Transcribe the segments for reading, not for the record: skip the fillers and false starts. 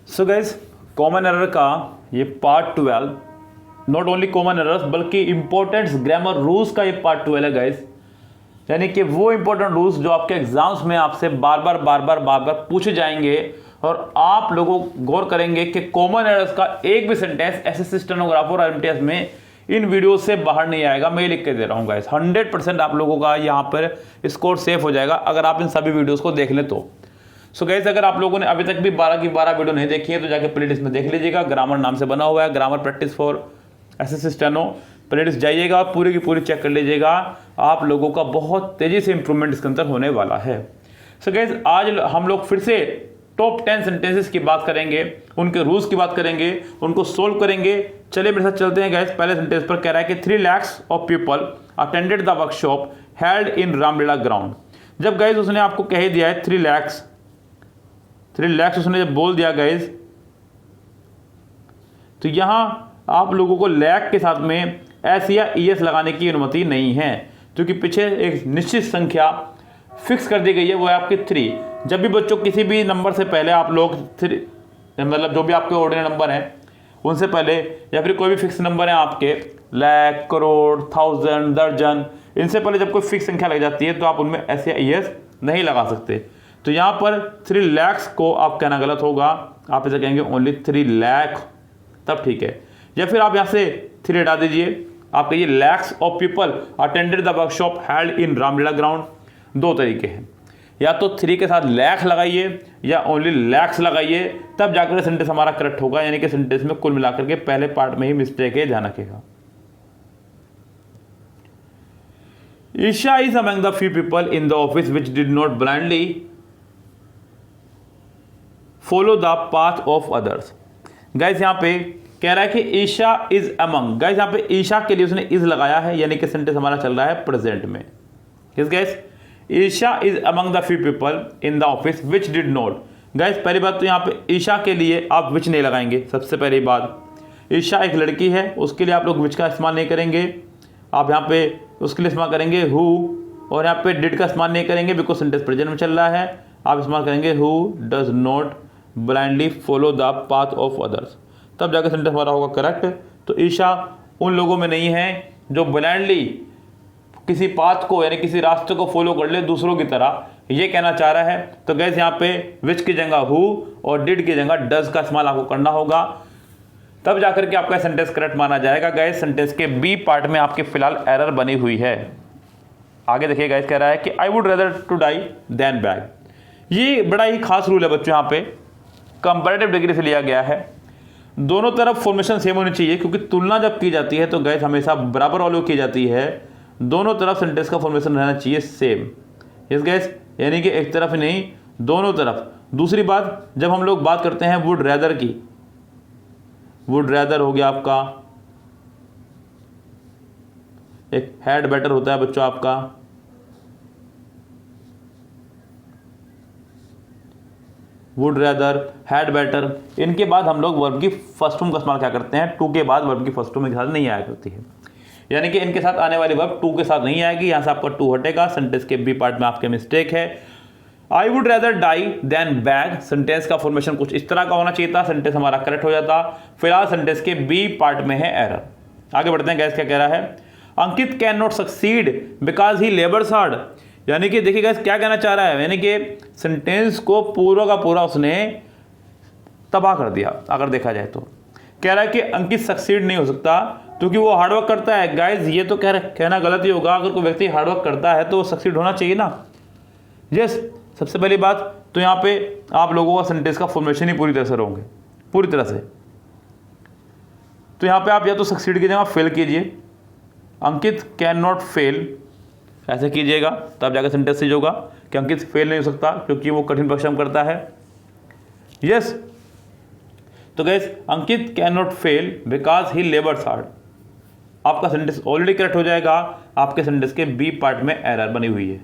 So guys common error का ये part 12 not only common errors बल्कि इंपॉर्टेंट ग्रामर रूल्स का ये पार्ट 12 है गाइज। यानी कि वो इंपॉर्टेंट रूल्स जो आपके एग्जाम्स में आपसे बार बार पूछे जाएंगे और आप लोगों गौर करेंगे कि कॉमन एरर्स का एक भी सेंटेंस एसएससी स्टेनोग्राफर और एमटीएस में इन वीडियो से बाहर नहीं आएगा। मैं लिख के दे रहा हूँ गाइस, 100% आप लोगों का यहाँ पर स्कोर सेफ हो जाएगा अगर आप इन सभी वीडियोस को देख लें तो। सो गाइस, अगर आप लोगों ने अभी तक भी 12 की 12 वीडियो नहीं देखी है तो जाके प्लेलिस्ट में देख लीजिएगा। ग्रामर नाम से बना हुआ है, grammar practice for SSC steno. Playlist जाइएगा और पूरी की पूरी चेक कर लीजिएगा। आप लोगों का बहुत तेजी से इंप्रूवमेंट इसके अंदर होने वाला है। सो गाइस, आज हम लोग फिर से टॉप 10 सेंटेंसेस की बात करेंगे, उनके रूल्स की बात करेंगे, उनको सोल्व करेंगे। चलिए मेरे साथ चलते हैं गाइस। पहले सेंटेंस पर कह रहा है कि 3 lakhs of people attended the workshop held in Ramlila ground. जब गाइस उसने आपको कह ही दिया है 3 lakhs उसने जब बोल दिया गाइस, तो यहां आप लोगों को लैख के साथ में एस या ईएस लगाने की अनुमति नहीं है, क्योंकि पीछे एक निश्चित संख्या फिक्स कर दी गई है, वो है आपकी 3। जब भी बच्चों किसी भी नंबर से पहले आप लोग 3 मतलब जो भी आपके ऑर्डिनरी नंबर हैं उनसे पहले या फिर कोई भी फिक्स नंबर है आपके लाख, करोड़, थाउजेंड, दर्जन, इनसे पहले जब कोई फिक्स संख्या लग जाती है तो आप उनमें एस या ईएस नहीं लगा सकते। तो यहाँ पर 3 lakhs को आप कहना गलत होगा, आप इसे कहेंगे ओनली 3 lakh, तब ठीक है। या फिर आप यहाँ से 3 हटा दीजिए, आप कहिए lakhs of people attended the workshop held in Ramlila ground. दो तरीके हैं, या तो 3 के साथ लाख लगाइए या ओनली lakhs लगाइए, तब जाकर सेंटेंस हमारा करेक्ट होगा। यानी कि सेंटेंस में कुल मिलाकर के पहले पार्ट में ही मिस्टेक है, ध्यान रखिएगा। Isha is among the few people in the office which did not blindly follow the path of others. Guys यहाँ पे कह रहा है कि ईशा इज अमंग। गाइस यहाँ पे ईशा के लिए उसने इज लगाया है, यानी कि सेंटेंस हमारा चल रहा है प्रेजेंट में। किस guys, Isha is among the few people in the office which did not. Guys पहली बात तो यहाँ पे ईशा के लिए आप विच नहीं लगाएंगे। सबसे पहली बात, ईशा एक लड़की है, उसके लिए आप लोग विच का इस्तेमाल नहीं करेंगे। आप यहाँ पे उसके लिए इस्तेमाल करेंगे हु, और यहाँ पे डिड का इस्तेमाल नहीं करेंगे बिकॉज सेंटेंस प्रेजेंट में चल रहा है। आप इस्तेमाल करेंगे who does not blindly follow the path of others, तब जाकर सेंटेंस हमारा होगा करेक्ट। तो ईशा उन लोगों में नहीं है जो ब्लाइंडली किसी पाथ को यानी किसी रास्ते को फॉलो कर ले दूसरों की तरह, ये कहना चाह रहा है। तो गैस यहाँ पे विच की जगह हु और डिड की जगह डज का इस्तेमाल आपको करना होगा, तब जाकर के आपका सेंटेंस करेक्ट माना जाएगा। गैस सेंटेंस के बी पार्ट में आपके फिलहाल एरर बनी हुई है। आगे देखिए गैस, कह रहा है कि I would rather to die than beg. ये बड़ा ही खास रूल है बच्चों, यहाँ पे कंपैरेटिव डिग्री से लिया गया है। दोनों तरफ फॉर्मेशन सेम होनी चाहिए, क्योंकि तुलना जब की जाती है तो गैस हमेशा बराबर वालों की जाती है। दोनों तरफ सेंटेंस का फॉर्मेशन रहना चाहिए सेम। यस गैस, यानी कि एक तरफ नहीं, दोनों तरफ। दूसरी बात, जब हम लोग बात करते हैं वुड रैदर की, वुड रैदर हो गया आपका, एक हैड बेटर होता है बच्चों आपका, वुड रैदर, हैड बेटर। इनके बाद हम लोग वर्ब की फर्स्ट फॉर्म का इस्तेमाल क्या करते हैं, टू के बाद वर्ब की फर्स्ट फॉर्म के साथ नहीं आया करती है, यानी कि इनके साथ आने वाली वर्ब टू के साथ नहीं आएगी। यहां से आपका टू हटेगा। सेंटेंस के बी पार्ट में आपके मिस्टेक है। I would rather die than beg, sentence का फॉर्मेशन कुछ इस तरह का होना चाहिए था, सेंटेंस हमारा करेक्ट हो जाता। फिलहाल सेंटेंस के बी पार्ट में है एरर। आगे बढ़ते हैं गैस, क्या कह रहा है, Ankit can not succeed because he labours hard. यानी कि देखिए गैस क्या कहना चाह रहा है, यानी कि सेंटेंस को पूरा का पूरा उसने तबाह कर दिया। अगर देखा जाए तो कह रहा है कि अंकित सक्सीड नहीं हो सकता क्योंकि वो हार्डवर्क करता है। गाइज ये तो कहना गलत ही होगा। अगर कोई व्यक्ति हार्डवर्क करता है तो वो सक्सीड होना चाहिए ना। यस, सबसे पहली बात तो यहाँ पे आप लोगों का सेंटेंस का फॉर्मेशन ही पूरी तरह से होंगे, पूरी तरह से। तो यहाँ पे आप या तो सक्सीड की जगह फेल कीजिए, अंकित कैन नॉट फेल ऐसे कीजिएगा, तब जाकर सेंटेंस सही होगा कि अंकित फेल नहीं हो सकता क्योंकि वो कठिन परिश्रम करता है। यस, तो gas Ankit can not fail because he labours hard, आपका सेंटेंस ऑलरेडी करेक्ट हो जाएगा। आपके सेंटेंस के बी पार्ट में एरर बनी हुई है।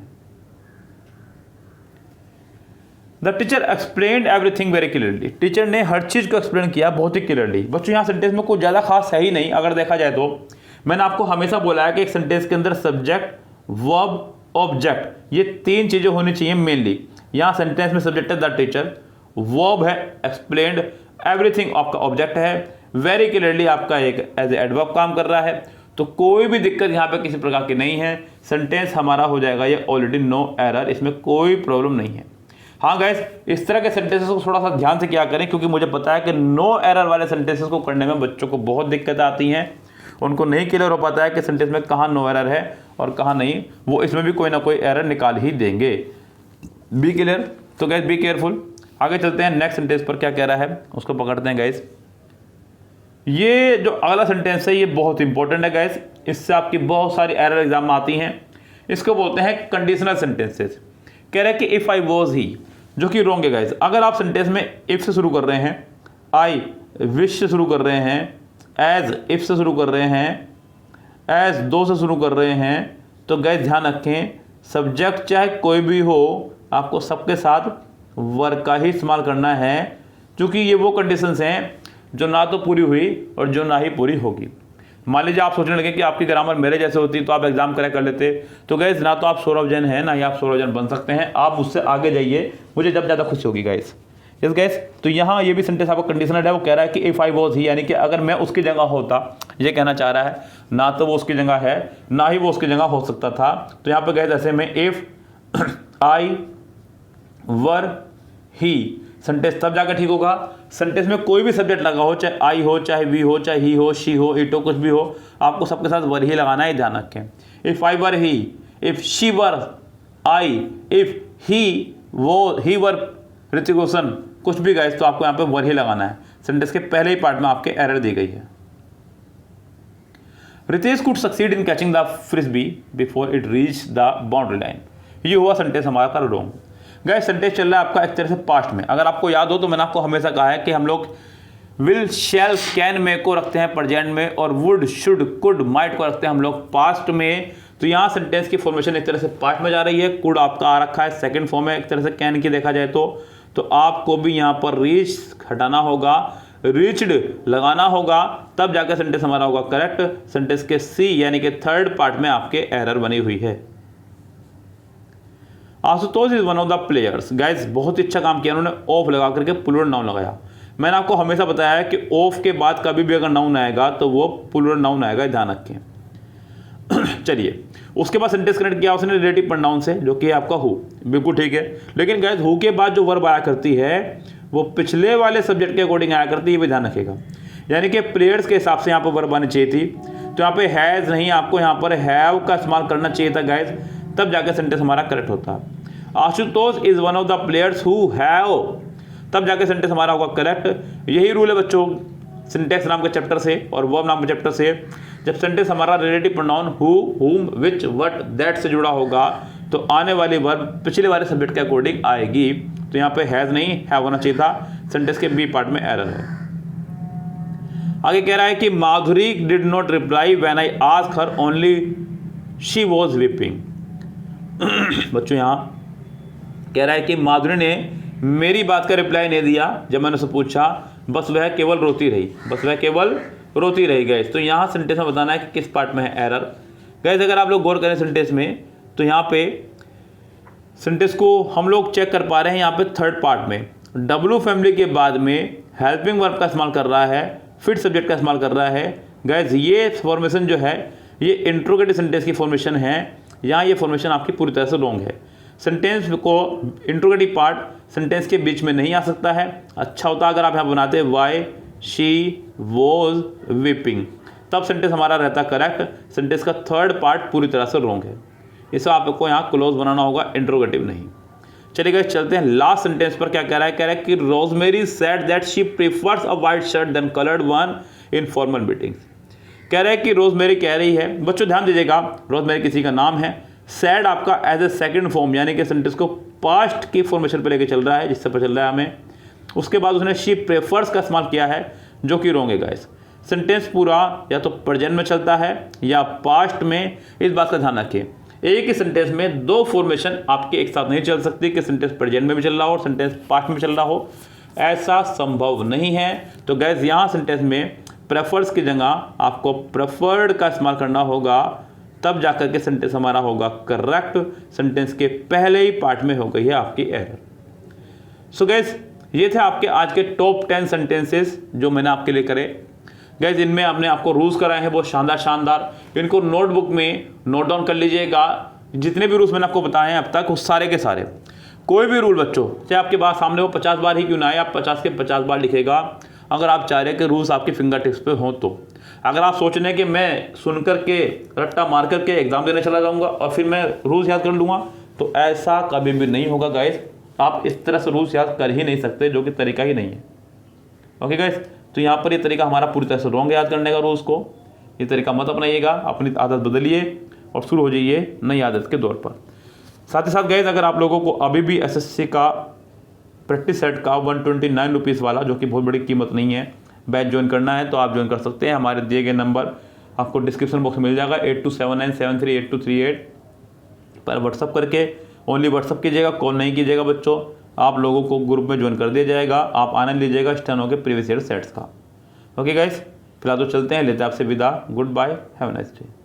The teacher explained everything very clearly. Teacher ने हर चीज को एक्सप्लेन किया बहुत ही क्लियरली। बच्चों यहाँ सेंटेंस में कुछ ज्यादा खास है ही नहीं। अगर देखा जाए तो मैंने आपको हमेशा बोला है कि एक सेंटेंस के अंदर सब्जेक्ट, वर्ब, ऑब्जेक्ट, ये 3 चीजें होनी चाहिए मेनली। यहाँ सेंटेंस में सब्जेक्ट है द टीचर, वर्ब है एक्सप्लेन्ड, एवरीथिंग आपका ऑब्जेक्ट है, वेरी क्लियरली आपका एक एज ए एडवर्ब काम कर रहा है, तो कोई भी दिक्कत यहाँ पे किसी प्रकार की नहीं है। सेंटेंस हमारा हो जाएगा ये ऑलरेडी नो एरर, इसमें कोई प्रॉब्लम नहीं है। हाँ गाइस, इस तरह के सेंटेंसेस को थोड़ा सा ध्यान से क्या करें, क्योंकि मुझे पता है कि नो एरर वाले सेंटेंसेस को करने में बच्चों को बहुत दिक्कत आती हैं, उनको नहीं क्लियर हो पाता है कि सेंटेंस में कहाँ नो एरर है और कहाँ नहीं, वो इसमें भी कोई ना कोई एरर निकाल ही देंगे। बी क्लियर, तो गाइस बी केयरफुल। आगे चलते हैं नेक्स्ट सेंटेंस पर, क्या कह रहा है उसको पकड़ते हैं गाइस। ये जो अगला सेंटेंस है ये बहुत इंपॉर्टेंट है गाइस, इससे आपकी बहुत सारी एरर एग्जाम में आती हैं। इसको बोलते हैं कंडीशनल सेंटेंसेस। कह रहे हैं कि इफ़ आई वॉज ही, जो कि रॉन्ग है गाइस। अगर आप सेंटेंस में इफ़ से शुरू कर रहे हैं, आई विश से शुरू कर रहे हैं, एज इफ़ से शुरू कर रहे हैं, एज दो से शुरू कर रहे हैं, तो गाइस ध्यान रखें सब्जेक्ट चाहे कोई भी हो, आपको सबके साथ वर्क का ही इस्तेमाल करना है, क्योंकि ये वो कंडीशंस हैं जो ना तो पूरी हुई और जो ना ही पूरी होगी। मान लीजिए आप सोचने लगे कि आपकी ग्रामर मेरे जैसे होती तो आप एग्जाम क्रैक कर लेते, तो गाइस ना तो आप सौरभ जैन हैं ना ही आप सौरभ जैन बन सकते हैं, आप मुझसे आगे जाइए, मुझे जब ज़्यादा खुशी होगी गाइस। यस गाइस, तो यहाँ ये भी सेंटेंस आपका कंडीशनल है, वो कह रहा है कि इफ़ आई वॉज ही, यानी कि अगर मैं उसकी जगह होता, ये कहना चाह रहा है, ना तो वो उसकी जगह है ना ही वो उसकी जगह हो सकता था। तो यहाँ पे गाइस ऐसे में if I were he sentence तब जाकर ठीक होगा। सेंटेंस में कोई भी सब्जेक्ट लगा हो, चाहे आई हो, चाहे वी हो, चाहे ही हो, शी हो, इट हो, कुछ भी हो, आपको सबके साथ वर ही लगाना है, ध्यान रखें। If I were he, if she were I, if he were Hrithik Roshan, कुछ भी गाइस, तो आपको यहाँ पे वर ही लगाना है। सेंटेंस के पहले ही पार्ट में आपके एरर दी गई है। Ritesh could succeed in catching the frisbee before it reach the boundary line. ये हुआ सेंटेंस हमारा रॉन्ग। गाइस सेंटेंस चल रहा है आपका एक तरह से पास्ट में। अगर आपको याद हो तो मैंने आपको हमेशा कहा है कि हम लोग विल, शैल, कैन में को रखते हैं प्रेजेंट में, और वुड, शुड, कुड, माइट को रखते हैं हम लोग पास्ट में। तो यहाँ सेंटेंस की फॉर्मेशन एक तरह से पास्ट में जा रही है। कुड आपका आ रखा है सेकंड फॉर्म में, एक तरह से कैन की देखा जाए तो आपको भी यहाँ पर रीच हटाना होगा, रीच्ड लगाना होगा, तब जाकर सेंटेंस हमारा होगा करेक्ट। सेंटेंस के सी यानी कि थर्ड पार्ट में आपके एरर बनी हुई है। Ashutosh is one of the players. Guys बहुत ही अच्छा काम किया उन्होंने, ऑफ लगा करके प्लूरल नाउन लगाया। मैंने आपको हमेशा बताया है कि ऑफ के बाद कभी भी अगर नाउन आएगा तो वो प्लूरल नाउन आएगा, ध्यान रखें। चलिए, उसके बाद सेंटेंस कनेक्ट किया उसने रिलेटिव प्रोनाउन से, जो कि आपका हु, बिल्कुल ठीक है। लेकिन गाइस हु के बाद जो वर्ब आया करती है वो पिछले वाले सब्जेक्ट के अकॉर्डिंग आया करती है, ये भी ध्यान रखेगा। यानी कि प्लेयर्स के हिसाब से यहाँ पर वर्ब आनी चाहिए थी, तो यहाँ पे हैज़ नहीं, आपको यहाँ पर हैव का इस्तेमाल करना चाहिए था गाइस, तब जाकर सेंटेंस हमारा करेक्ट होता। Ashutosh is one of the players who have, तब जाके सेंटेंस हमारा होगा करेक्ट। यही रूल है बच्चों सिंटैक्स नाम के चैप्टर से और वर्ब नाम के चैप्टर से। जब सेंटेंस हमारा रिलेटिव प्रोनाउन हु, हुम, विच, व्हाट, दैट से जुड़ा होगा तो आने वाली वर्ब पिछले वाले सब्जेक्ट के अकॉर्डिंग आएगी। तो यहाँ पे हैज नहीं, हैव होना चाहिए था। सेंटेंस के बी पार्ट में एरर है। आगे कह रहा है कि Madhuri did not reply when I asked her, only she was weeping. बच्चों यहाँ कह रहा है कि माधुरी ने मेरी बात का रिप्लाई नहीं दिया जब मैंने उससे पूछा, बस वह केवल रोती रही, बस वह केवल रोती रही। गैस तो यहाँ सेंटेंस में बताना है कि किस पार्ट में है एरर। गैस अगर आप लोग गौर करें सेंटेंस में तो यहाँ पे सेंटेंस को हम लोग चेक कर पा रहे हैं, यहाँ पे थर्ड पार्ट में डब्लू फैमिली के बाद में हेल्पिंग वर्ब का इस्तेमाल कर रहा है, फिट सब्जेक्ट का इस्तेमाल कर रहा है। गैस ये फॉर्मेशन जो है ये इंट्रोगेटिव सेंटेंस की फॉर्मेशन है, यहाँ ये फॉर्मेशन आपकी पूरी तरह से रॉन्ग है। सेंटेंस को इंट्रोगेटिव पार्ट सेंटेंस के बीच में नहीं आ सकता है। अच्छा होता अगर आप यहाँ बनाते वाई शी वॉज वीपिंग, तब सेंटेंस हमारा रहता करेक्ट। सेंटेंस का थर्ड पार्ट पूरी तरह से रॉन्ग है, इसे आपको यहाँ क्लोज बनाना होगा, इंट्रोगेटिव नहीं। चलिए गाइस चलते हैं लास्ट सेंटेंस पर। क्या कह रहा है कि Rosemary said that she prefers a white shirt than coloured one in formal meetings. कह रहा है कि रोजमेरी कह रही है, बच्चों ध्यान दीजिएगा, रोजमेरी किसी का नाम है, सैड आपका एज ए सेकंड फॉर्म यानी कि सेंटेंस को पास्ट की फॉर्मेशन पे लेके चल रहा है, जिससे पता चल रहा है हमें। उसके बाद उसने शी प्रेफर्स का इस्तेमाल किया है, जो कि रॉन्ग है गाइस। सेंटेंस पूरा या तो प्रेजेंट में चलता है या पास्ट में, इस बात का ध्यान रखिए। एक ही सेंटेंस में दो फॉर्मेशन आपके एक साथ नहीं चल सकती कि सेंटेंस प्रेजेंट में भी चल रहा हो और सेंटेंस पास्ट में चल रहा हो, ऐसा संभव नहीं है। तो गाइस यहाँ सेंटेंस में प्रेफर्स की जगह आपको प्रेफर्ड का इस्तेमाल करना होगा, तब जाकर के सेंटेंस हमारा होगा करेक्ट। सेंटेंस के पहले ही पार्ट में हो गई है आपकी एरर। सो गाइस ये थे आपके आज के टॉप 10 सेंटेंसेस जो मैंने आपके लिए करे। गाइस इनमें हमने आपको रूल्स कराए हैं बहुत शानदार शानदार, इनको नोटबुक में नोट डाउन कर लीजिएगा। जितने भी रूल्स मैंने आपको बताए हैं अब तक, उस सारे के सारे, कोई भी रूल बच्चों चाहे आपके पास सामने वो 50 बार ही क्यों ना आए, आप 50 के 50 बार लिखेगा अगर आप चाह रहे हैं कि रूल्स आपके फिंगर टिप्स पे हों। तो अगर आप सोच रहे हैं कि मैं सुन करके रट्टा मार करके एग्जाम देने चला जाऊंगा और फिर मैं रूल्स याद कर लूँगा, तो ऐसा कभी भी नहीं होगा गाइस। आप इस तरह से रूल्स याद कर ही नहीं सकते, जो कि तरीका ही नहीं है। ओके गाइस, तो यहाँ पर ये तरीका हमारा पूरी तरह से रॉन्ग है याद करने का रूल्स को। ये तरीका मत अपनाइएगा, अपनी आदत बदलिए और शुरू हो जाइए नई आदत के दौर पर। साथ ही साथ गाइस अगर आप लोगों को अभी भी एसएससी का प्रैक्टिस सेट का 129 रुपीज़ वाला, जो कि बहुत बड़ी कीमत नहीं है, बैच ज्वाइन करना है तो आप ज्वाइन कर सकते हैं। हमारे दिए गए नंबर आपको डिस्क्रिप्शन बॉक्स में मिल जाएगा 8279738238 पर व्हाट्सअप करके ओनली व्हाट्सअप कीजिएगा, कॉल नहीं कीजिएगा बच्चों। आप लोगों को ग्रुप में ज्वाइन कर दिया जाएगा, आप आनंद लीजिएगा स्टेनो के प्रीवियस ईयर सेट्स का। ओके गाइस, फिलहाल तो चलते हैं, लेते हैं आपसे विदा। Good bye, have a nice day.